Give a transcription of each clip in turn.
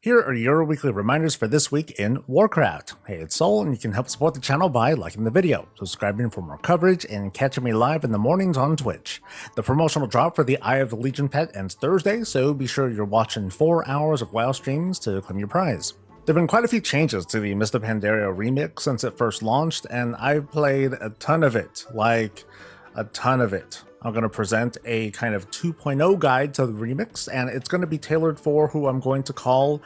Here are your weekly reminders for this week in Warcraft. Hey, it's Soul, and you can help support the channel by liking the video, subscribing for more coverage, and catching me live in the mornings on Twitch. The promotional drop for the Eye of the Legion pet ends Thursday, so be sure you're watching 4 hours of WoW streams to claim your prize. There have been quite a few changes to the Mr. Pandaria remix since it first launched, and I've played a ton of it, like a ton of it. I'm going to present a kind of 2.0 guide to the remix, and it's going to be tailored for who I'm going to call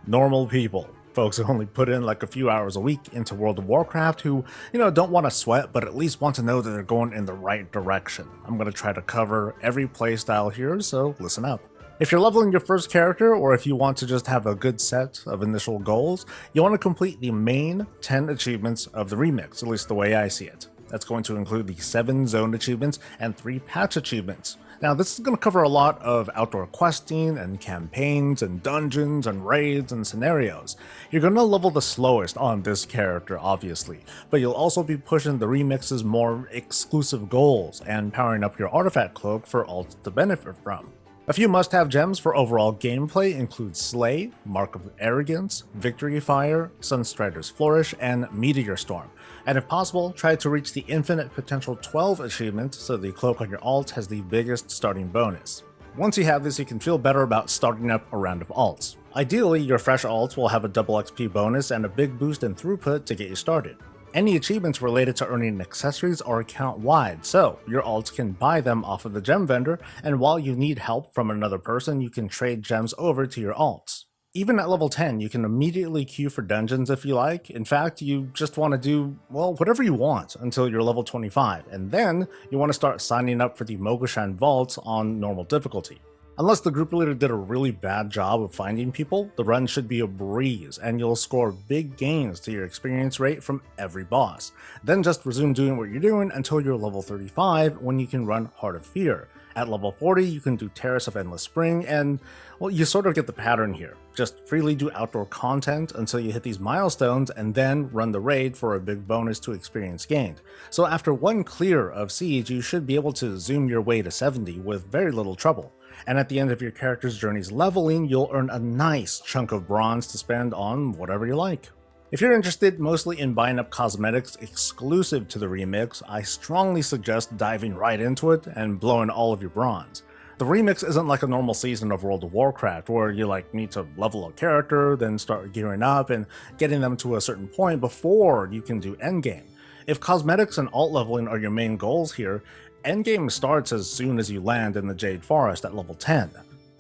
normal people. Folks who only put in like a few hours a week into World of Warcraft who, don't want to sweat, but at least want to know that they're going in the right direction. I'm going to try to cover every playstyle here, so listen up. If you're leveling your first character, or if you want to just have a good set of initial goals, you want to complete the main 10 achievements of the remix, at least the way I see it. That's going to include the 7 zone achievements and 3 patch achievements. Now, this is going to cover a lot of outdoor questing and campaigns and dungeons and raids and scenarios. You're going to level the slowest on this character, obviously, but you'll also be pushing the remix's more exclusive goals and powering up your artifact cloak for alts to benefit from. A few must-have gems for overall gameplay include Slay, Mark of Arrogance, Victory Fire, Sunstrider's Flourish, and Meteor Storm. And if possible, try to reach the Infinite Potential 12 achievement so the cloak on your alt has the biggest starting bonus. Once you have this, you can feel better about starting up a round of alts. Ideally, your fresh alts will have a double XP bonus and a big boost in throughput to get you started. Any achievements related to earning accessories are account-wide, so your alts can buy them off of the gem vendor, and while you need help from another person, you can trade gems over to your alts. Even at level 10, you can immediately queue for dungeons if you like. In fact, you just want to do, well, whatever you want until you're level 25, and then you want to start signing up for the Mogoshan vaults on normal difficulty. Unless the group leader did a really bad job of finding people, the run should be a breeze, and you'll score big gains to your experience rate from every boss. Then just resume doing what you're doing until you're level 35, when you can run Heart of Fear. At level 40, you can do Terrace of Endless Spring, and, well, you sort of get the pattern here. Just freely do outdoor content until you hit these milestones, and then run the raid for a big bonus to experience gained. So after one clear of Siege, you should be able to zoom your way to 70 with very little trouble. And at the end of your character's journey's leveling, you'll earn a nice chunk of bronze to spend on whatever you like. If you're interested mostly in buying up cosmetics exclusive to the remix, I strongly suggest diving right into it and blowing all of your bronze. The remix isn't like a normal season of World of Warcraft where you need to level a character, then start gearing up and getting them to a certain point before you can do Endgame. If cosmetics and alt leveling are your main goals here, Endgame starts as soon as you land in the Jade Forest at level 10.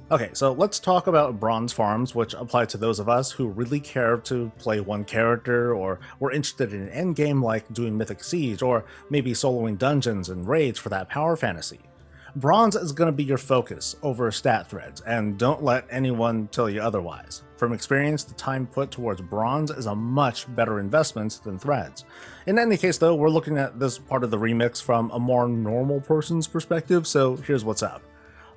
Okay, so let's talk about bronze farms, which apply to those of us who really care to play one character, or we're interested in an endgame like doing Mythic Siege, or maybe soloing dungeons and raids for that power fantasy. Bronze is going to be your focus over stat threads, and don't let anyone tell you otherwise. From experience, the time put towards bronze is a much better investment than threads. In any case though, we're looking at this part of the remix from a more normal person's perspective, so here's what's up.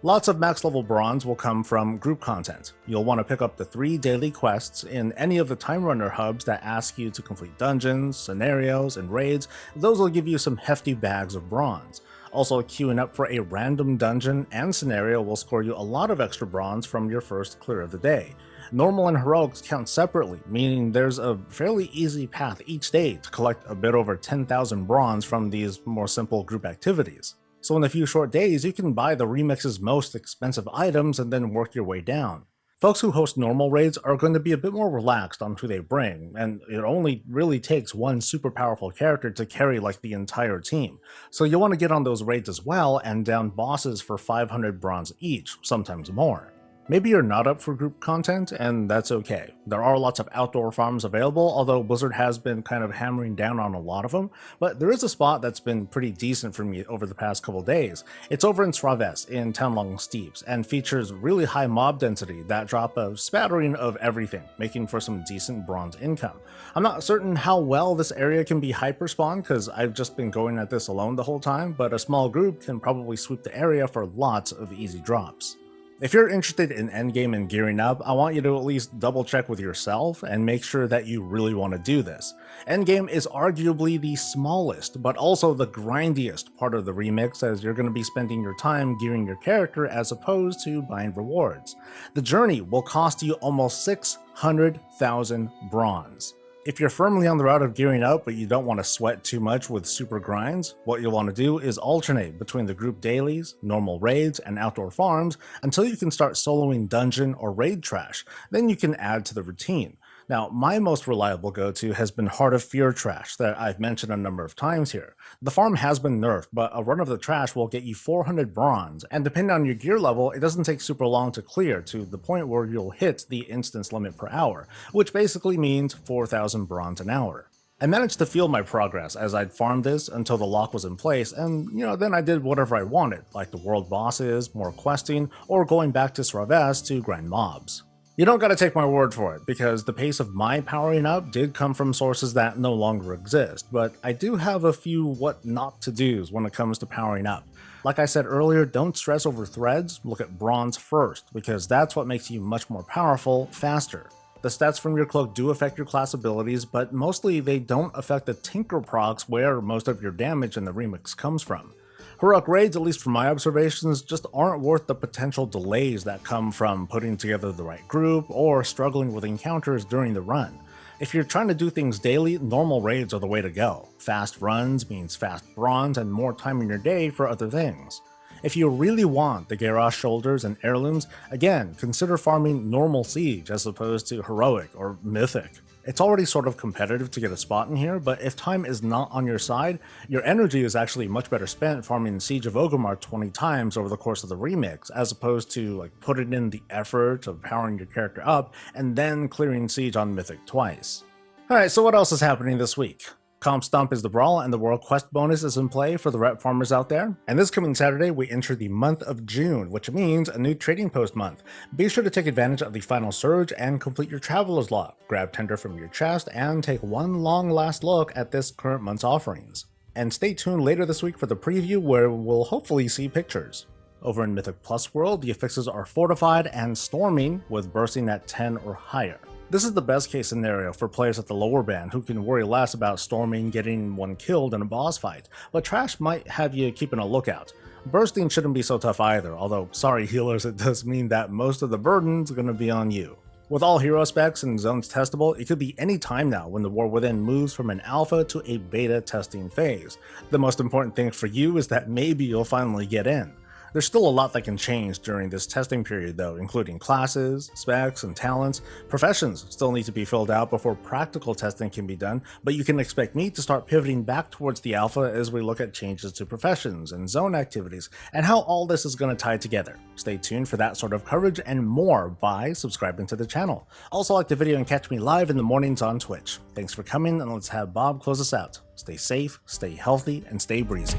Lots of max level bronze will come from group content. You'll want to pick up the 3 daily quests in any of the Time Runner hubs that ask you to complete dungeons, scenarios, and raids. Those will give you some hefty bags of bronze. Also, queuing up for a random dungeon and scenario will score you a lot of extra bronze from your first clear of the day. Normal and heroics count separately, meaning there's a fairly easy path each day to collect a bit over 10,000 bronze from these more simple group activities. So in a few short days, you can buy the remix's most expensive items and then work your way down. Folks who host normal raids are going to be a bit more relaxed on who they bring, and it only really takes one super powerful character to carry the entire team. So you'll want to get on those raids as well and down bosses for 500 bronze each, sometimes more. Maybe you're not up for group content, and that's okay. There are lots of outdoor farms available, although Blizzard has been kind of hammering down on a lot of them, but there is a spot that's been pretty decent for me over the past couple days. It's over in Sraves in Townlong Steeps, and features really high mob density that drop a spattering of everything, making for some decent bronze income. I'm not certain how well this area can be hyperspawned, because I've just been going at this alone the whole time, but a small group can probably sweep the area for lots of easy drops. If you're interested in Endgame and gearing up, I want you to at least double check with yourself and make sure that you really want to do this. Endgame is arguably the smallest, but also the grindiest part of the remix, as you're going to be spending your time gearing your character as opposed to buying rewards. The journey will cost you almost 600,000 bronze. If you're firmly on the route of gearing up but you don't want to sweat too much with super grinds, what you'll want to do is alternate between the group dailies, normal raids, and outdoor farms until you can start soloing dungeon or raid trash. Then you can add to the routine. Now, my most reliable go-to has been Heart of Fear trash that I've mentioned a number of times here. The farm has been nerfed, but a run of the trash will get you 400 bronze, and depending on your gear level, it doesn't take super long to clear to the point where you'll hit the instance limit per hour, which basically means 4,000 bronze an hour. I managed to feel my progress as I'd farmed this until the lock was in place, and then I did whatever I wanted, like the world bosses, more questing, or going back to Sraves to grind mobs. You don't gotta take my word for it, because the pace of my powering up did come from sources that no longer exist, but I do have a few what not to do's when it comes to powering up. Like I said earlier, don't stress over threads, look at bronze first, because that's what makes you much more powerful, faster. The stats from your cloak do affect your class abilities, but mostly they don't affect the tinker procs where most of your damage in the remix comes from. Heroic raids, at least from my observations, just aren't worth the potential delays that come from putting together the right group or struggling with encounters during the run. If you're trying to do things daily, normal raids are the way to go. Fast runs means fast bronze and more time in your day for other things. If you really want the Garrosh shoulders and heirlooms, again, consider farming normal siege as opposed to heroic or mythic. It's already sort of competitive to get a spot in here, but if time is not on your side, your energy is actually much better spent farming Siege of Orgrimmar 20 times over the course of the remix, as opposed to putting in the effort of powering your character up and then clearing Siege on Mythic twice. Alright, so what else is happening this week? Comp Stomp is the Brawl, and the World Quest bonus is in play for the rep farmers out there. And this coming Saturday, we enter the month of June, which means a new trading post month. Be sure to take advantage of the final surge and complete your Traveler's Log. Grab Tender from your chest and take one long last look at this current month's offerings. And stay tuned later this week for the preview where we'll hopefully see pictures. Over in Mythic Plus World, the affixes are Fortified and Storming, with bursting at 10 or higher. This is the best case scenario for players at the lower band who can worry less about storming getting one killed in a boss fight, but Trash might have you keeping a lookout. Bursting shouldn't be so tough either, although sorry healers, it does mean that most of the burden's gonna be on you. With all hero specs and zones testable, it could be any time now when the War Within moves from an alpha to a beta testing phase. The most important thing for you is that maybe you'll finally get in. There's still a lot that can change during this testing period though, including classes, specs, and talents. Professions still need to be filled out before practical testing can be done, but you can expect me to start pivoting back towards the alpha as we look at changes to professions and zone activities, and how all this is going to tie together. Stay tuned for that sort of coverage and more by subscribing to the channel. Also like the video and catch me live in the mornings on Twitch. Thanks for coming, and let's have Bob close us out. Stay safe, stay healthy, and stay breezy.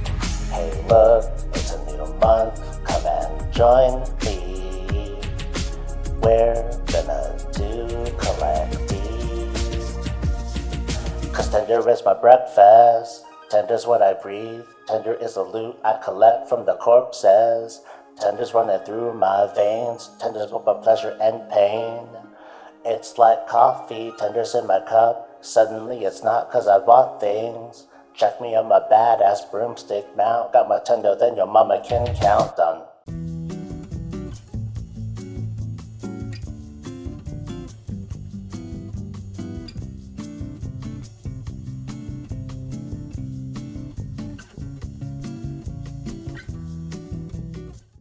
Hey look, it's a new month, come and join me. We're gonna do collecties. Cause Tender is my breakfast, Tender's what I breathe. Tender is the loot I collect from the corpses. Tender's running through my veins, Tender's both my pleasure and pain. It's like coffee, Tender's in my cup. Suddenly it's not cause I bought things. Check me on my badass broomstick mount. Got my tender, then your mama can count. Done.